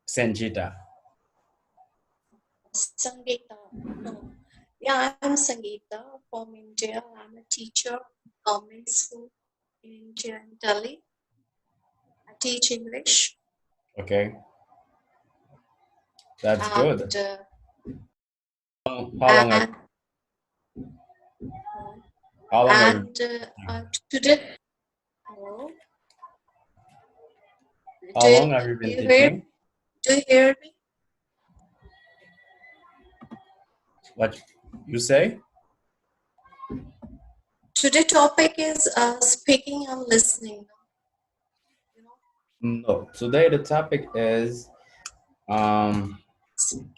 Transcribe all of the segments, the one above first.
Sanjita. Sangeeta. No. Yeah, I'm Sangeeta from India. I'm a teacher, government school in India in Delhi. I teach English. Okay, that's And good. How long? and How long have you? today, oh, How long have you do been you hear? teaching? Do you hear me? What you say? Today topic is speaking and listening. You know, No. Today the topic is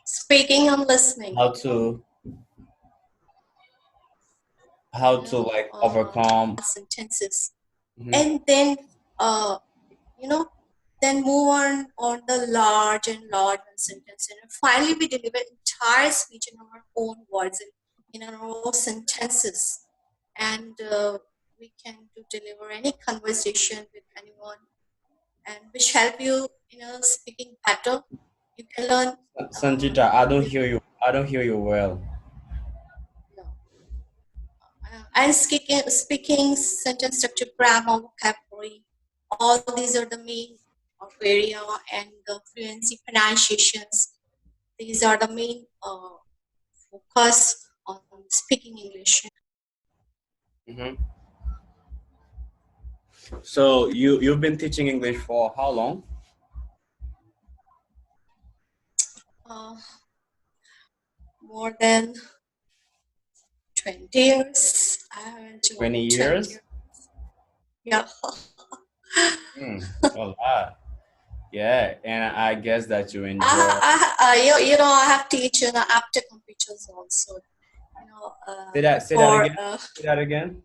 speaking and listening. how to like overcome. Sentences, Mhm. and then you know, then move on the large and large sentence, and finally we deliver entire speech in our own words, in our own sentences, and we can deliver any conversation with anyone, and which help you speaking better. You can learn. Sanjita, I don't hear you. I don't hear you well. And speaking sentence structure, grammar, vocabulary, all these are the main area, and the fluency, pronunciations. These are the main focus on speaking English. So you've been teaching English for how long? More than 20 years. I haven't 20 years? Yeah. A lot. Yeah, and I guess that you enjoy. I have teaching after computers also. Say that again. Say that again.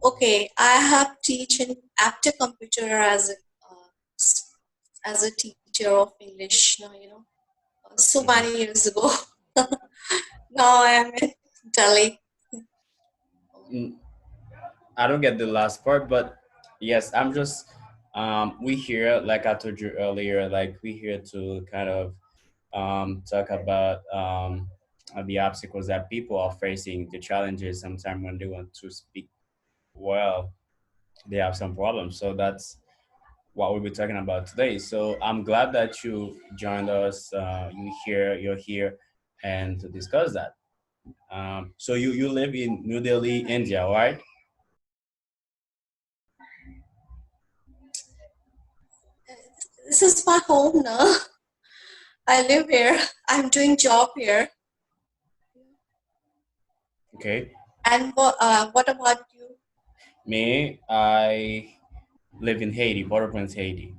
Okay, I have teaching after computer as a teacher of English. So many years ago. Now I am in Delhi. I don't get the last part, but yes, I'm just we here, like I told you earlier, like we here to kind of talk about the obstacles that people are facing, the challenges sometimes when they want to speak well, they have some problems. So that's what we'll be talking about today. So I'm glad that you joined us. You're here, and to discuss that. So you live in New Delhi, India, right? This is my home now. I live here. I'm doing job here. Okay. And what about you? Me, I live in Haiti, Port-au-Prince, Haiti.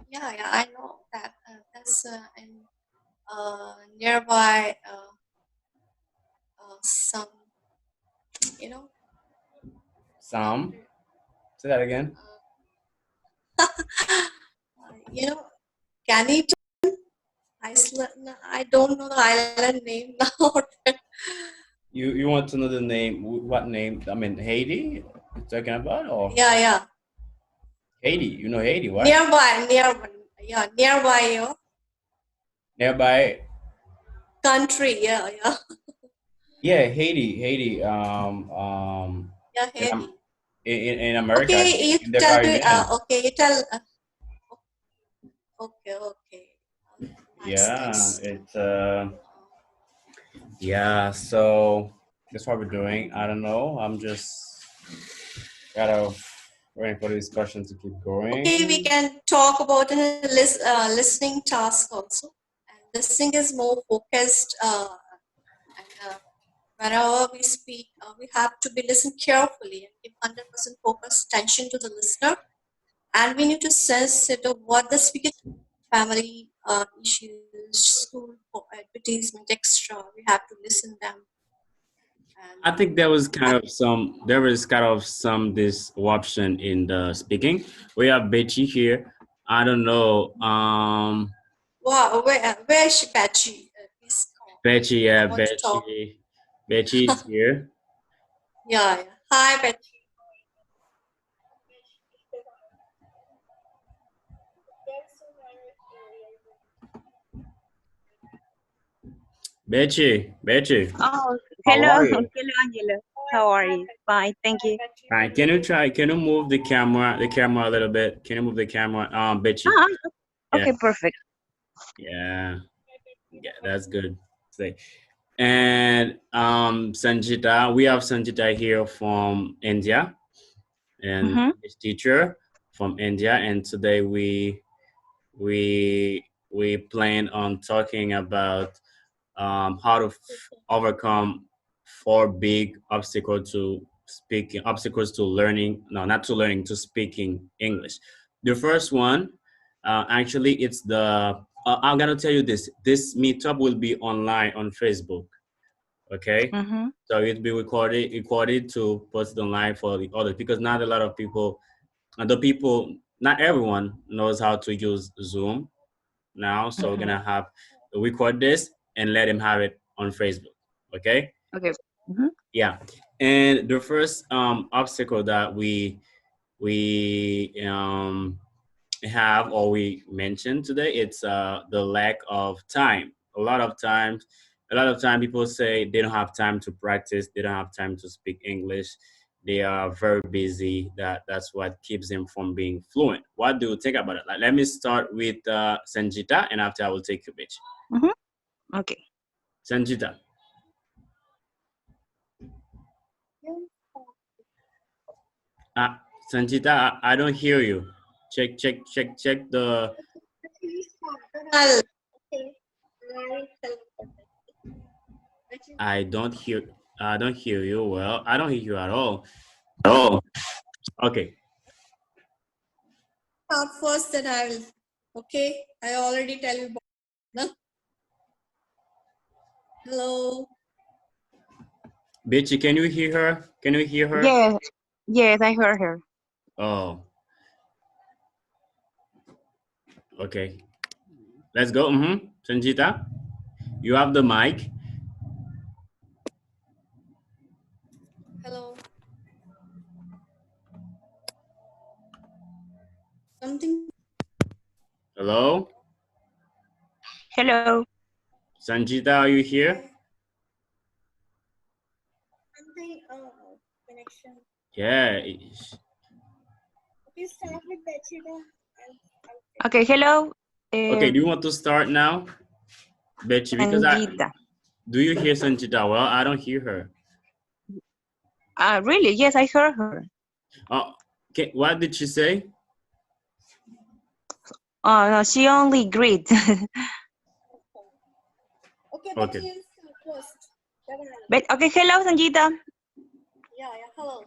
Yeah, I know that. That's in nearby some, you know. Some. Say that again. Canada, Iceland. I don't know the island name now. You want to know the name? What name? I mean, Haiti. You're talking about or Yeah. Haiti? You know Haiti, right? Nearby your Nearby. country. Yeah. Yeah, Haiti. Yeah, Haiti. In America, Okay, you in the tell me. Caribbean. Okay, you tell. Okay. Yeah, Nice. it's yeah. So that's what we're doing. I don't know. I'm just kind of waiting for the discussion to keep going. Okay, we can talk about a listening task also. And listening is more focused. And whenever we speak, we have to be listen carefully and give 100% focus attention to the listener. And we need to sense what the speaker, family issues, school advertisement, extra. We have to listen them. I think there was kind of some disruption in the speaking. We have Betty here. I don't know. Wow, where is Betty? Please come. Betty, yeah, I want to talk. Betty is here. Yeah. Hi, Betty. Betchy, Oh, how hello, are you? hello, Angela. How are you? Fine, thank you. Fine. Can you move the camera a little bit? Can you move the camera? Betchy. Ah, Yeah, okay, perfect. yeah, yeah. That's good. Say. And Sanjita, we have Sanjita here from India, and Mm-hmm. English teacher from India. And today we plan on talking about how to overcome four big obstacles to learning, no, not to learning, to speaking English. The first one, actually, it's the I'm gonna tell you this meetup will be online on Facebook. Okay, Mm-hmm. so it'll be recorded to post it online for the others, because not a lot of people, the people, not everyone knows how to use Zoom now. So we're Mm-hmm. gonna have record this and let him have it on Facebook. Okay? Okay. Mm-hmm. Yeah. And the first obstacle that we have, or we mentioned today, it's the lack of time. A lot of time people say they don't have time to practice, they don't have time to speak English, they are very busy. That's what keeps them from being fluent. What do you think about it? Like, let me start with Sanjita, and after I will take your bitch. Mm-hmm. Okay. Sanjita. uh, Sanjita, I don't hear you. Check the. Well, I don't hear. I don't hear you well. I don't hear you at all. Oh, okay. start first, then I will. Okay, I already tell you. No? Hello. Bitchy, can you hear her? Can you hear her? Yes, yes, I heard her. Oh, okay. Let's go. Mm-hmm. Sanjita, you have the mic. Hello. Something. Hello, Hello. Sanjita, are you here? Something. Connection. Yeah. Okay, start with Bechida. Okay, hello, Okay. Do you want to start now, Bitchy? Because I Sanjita. do you hear Sanjita? Well, I don't hear her. Really? Yes, I heard her. Oh, okay. What did she say? Oh, no, she only greet. Okay, Okay. Bechida first. But okay, hello, Sanjita. Yeah, yeah. Hello.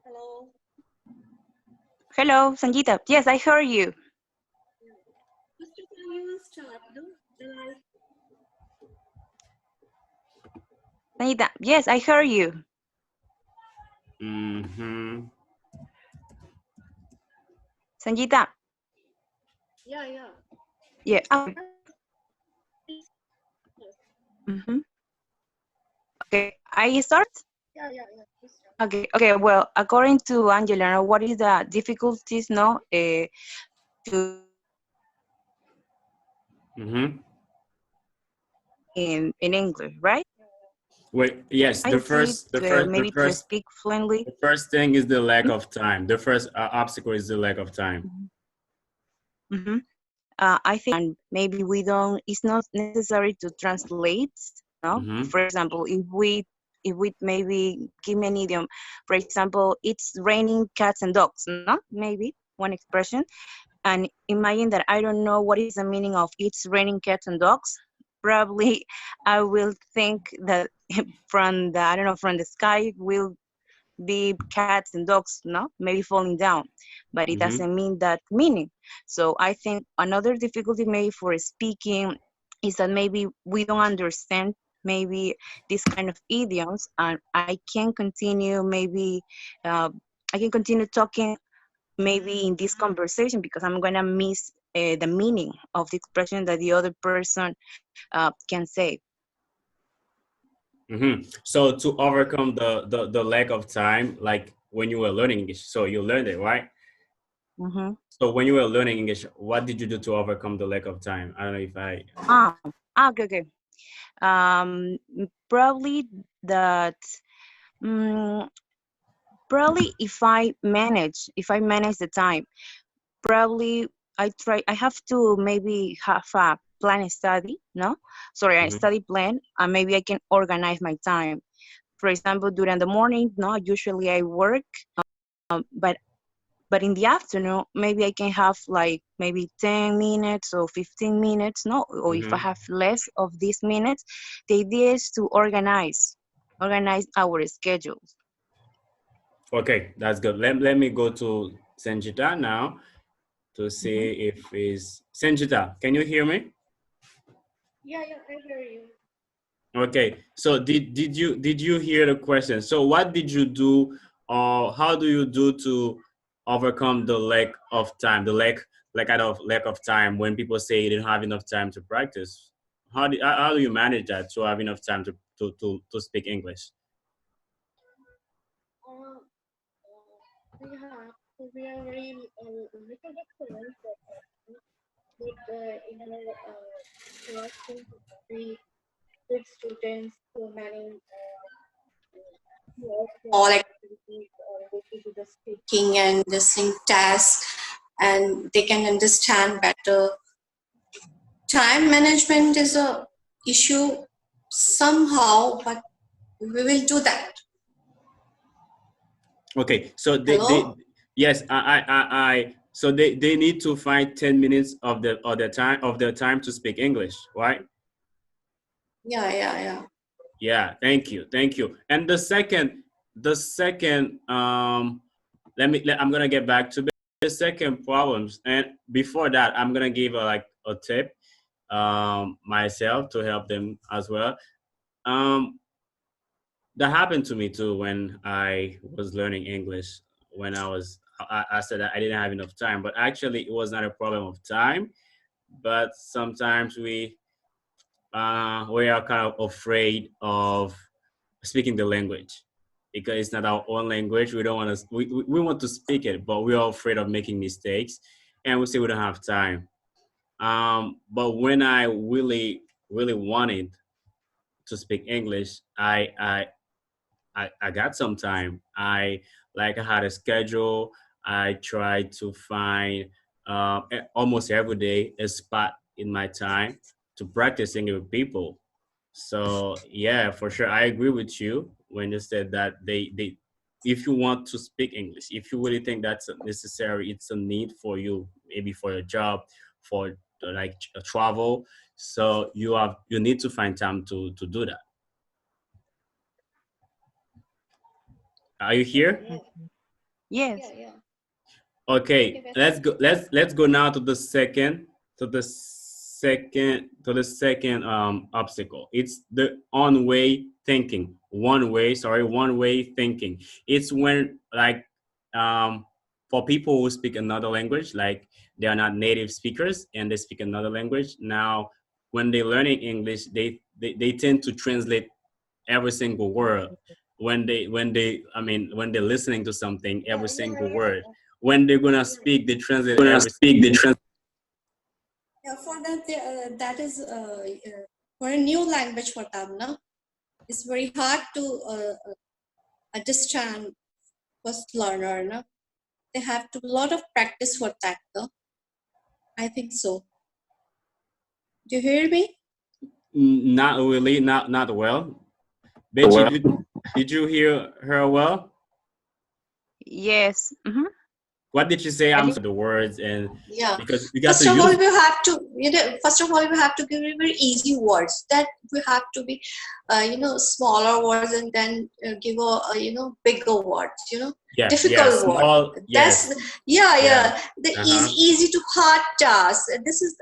Hello. Hello, Sanjita. Yes, I heard you. First of all, you will start, no? Then I'll. Sanjita. Yes, I heard you. Mm-hmm. Sanjita. Yeah, yeah. Yeah. Okay. Mm-hmm. Okay. I start. Yeah, yeah, yeah. Please start. Okay, okay. Well, according to Angela, what is the difficulties, no, to Mm-hmm. in English, right? Wait, yes, I say maybe to speak fluently. the first thing is the lack Hmm? of time. The first obstacle is the lack of time. Mm-hmm. I think and maybe we don't. It's not necessary to translate. No, Mm-hmm. for example, if we maybe give me an idiom, for example, it's raining cats and dogs. No, maybe one expression. And imagine that I don't know what is the meaning of it's raining cats and dogs. Probably I will think that from the I don't know from the sky will be cats and dogs, no, maybe falling down, but it Mm-hmm. doesn't mean that meaning. So I think another difficulty maybe for speaking is that maybe we don't understand maybe this kind of idioms, and I can continue maybe uh, I can continue talking maybe in this conversation because I'm gonna miss the meaning of the expression that the other person can say. Mm-hmm. So to overcome the lack of time, like when you were learning English, so you learned it, right? Mm-hmm. So when you were learning English, what did you do to overcome the lack of time? I don't know if I. Okay, okay. Probably that. Um, Probably if I manage the time, probably I have to maybe have a plan study, no? Sorry, a Mhm. study plan, and maybe I can organize my time. For example, during the morning, no, usually I work, but in the afternoon, maybe I can have like maybe 10 minutes or 15 minutes, no? Or if I Mhm. have less of these minutes, the idea is to organize our schedules. Okay, that's good. Let me go to Sanjita now to Mhm. see if is Sanjita. Can you hear me? Yeah, yeah, I hear you. Okay. So did you hear the question? So what did you do, or how do you do to overcome the lack of time, the lack of time when people say you didn't have enough time to practice? How do you manage that to have enough time to speak English? Uh, we have we are very little bit challenged with in our classroom we with students so many small activities related to the speaking and listening tasks, and they can understand better. Time management is a issue somehow, but we will do that. Okay, so they Hello? yes, so they need to find 10 minutes of their time to speak English, right? Yeah, yeah, yeah. Yeah, thank you. And the second, I'm gonna get back to the second problems, and before that, I'm gonna give a tip, myself to help them as well. Um, that happened to me too when I was learning English. When I said that I didn't have enough time, but actually it was not a problem of time. But sometimes we are kind of afraid of speaking the language because it's not our own language. We don't want to. We want to speak it, but we are afraid of making mistakes, and we say we don't have time. But when I really wanted to speak English, I got some time. I had a schedule. I tried to find almost every day a spot in my time to practice English with people. So yeah, for sure, I agree with you when you said that they if you want to speak English, if you really think that's necessary, it's a need for you, maybe for your job, for travel. So you need to find time to do that. Are you Yeah, here? yeah, yeah, Yes. yeah. Okay, Okay, Weston. let's go now to the second obstacle. It's the one way thinking. It's when for people who speak another language, like they are not native speakers and they speak another language. Now when they're learning English, they tend to translate every single word when they're listening to something, Yeah, every yeah, single yeah, word. When they're gonna yeah. speak, they translate Gonna every speak the Yeah, for that, that is for a new language for them, no? It's very hard to understand first learner, no? They have to lot of practice for that, no? I think so. Do you hear me? not really, not well. Benji, well. did you hear her well? Yes. Mm-hmm. What did she say? I I'm li- sorry, the words, and Yeah. because we got First to of all, use. we have to, first of all, we have to give very easy words. That we have to be, smaller words and then give bigger words, Yeah, yeah, difficult word. small, That's, yes, yeah, yeah, yeah, the uh-huh, easy to hard task. This is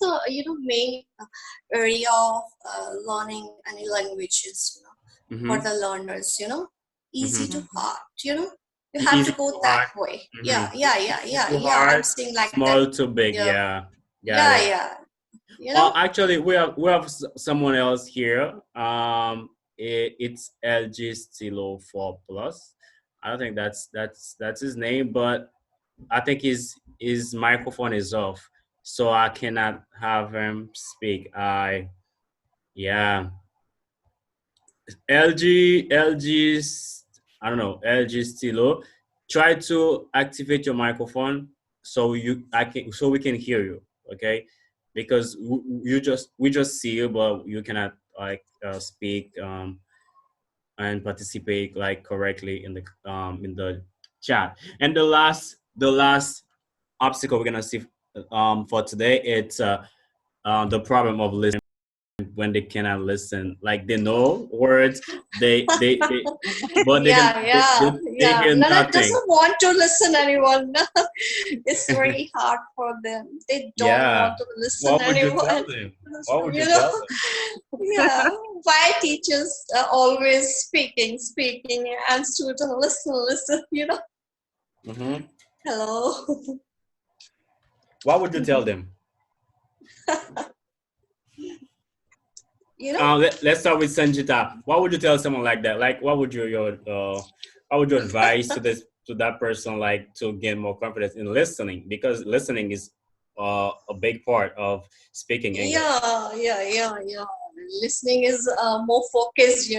the, main area of learning any languages, for mm-hmm, the learners, easy mm-hmm. to Mhm. hard, you have to Easy go to that hard, way. mm-hmm. Yeah, yeah, yeah, Easy yeah, to yeah, I'm hard, saying like that. small to big, Yeah, yeah, got yeah, it. yeah, Actually, we have someone else here. It's LG Stilo 4 Plus. I don't think that's his name, but I think his microphone is off, so I cannot have him speak. Yeah, LG's I don't know, LG Stilo. Try to activate your microphone so we can hear you. Okay, because we just see you, but you cannot like speak and participate like correctly in the chat. And the last obstacle we're gonna see for today, it's the problem of listening when they cannot listen. Like they know words, they but Yeah, yeah, they yeah. hear Nana nothing. doesn't want to listen anyone. It's very hard for them. They don't want Yeah. to listen What would you tell anyone. them? What would You you know, tell yeah. Why teachers are always speaking, speaking, and students listen, listen. them? Hello. What would you tell them? You know, Let's start with Sanjita. What would you tell someone like that? Like, what would you advise to that person like to gain more confidence in listening? Because listening is a big part of speaking English. yeah, yeah, yeah, yeah. Listening is more focused.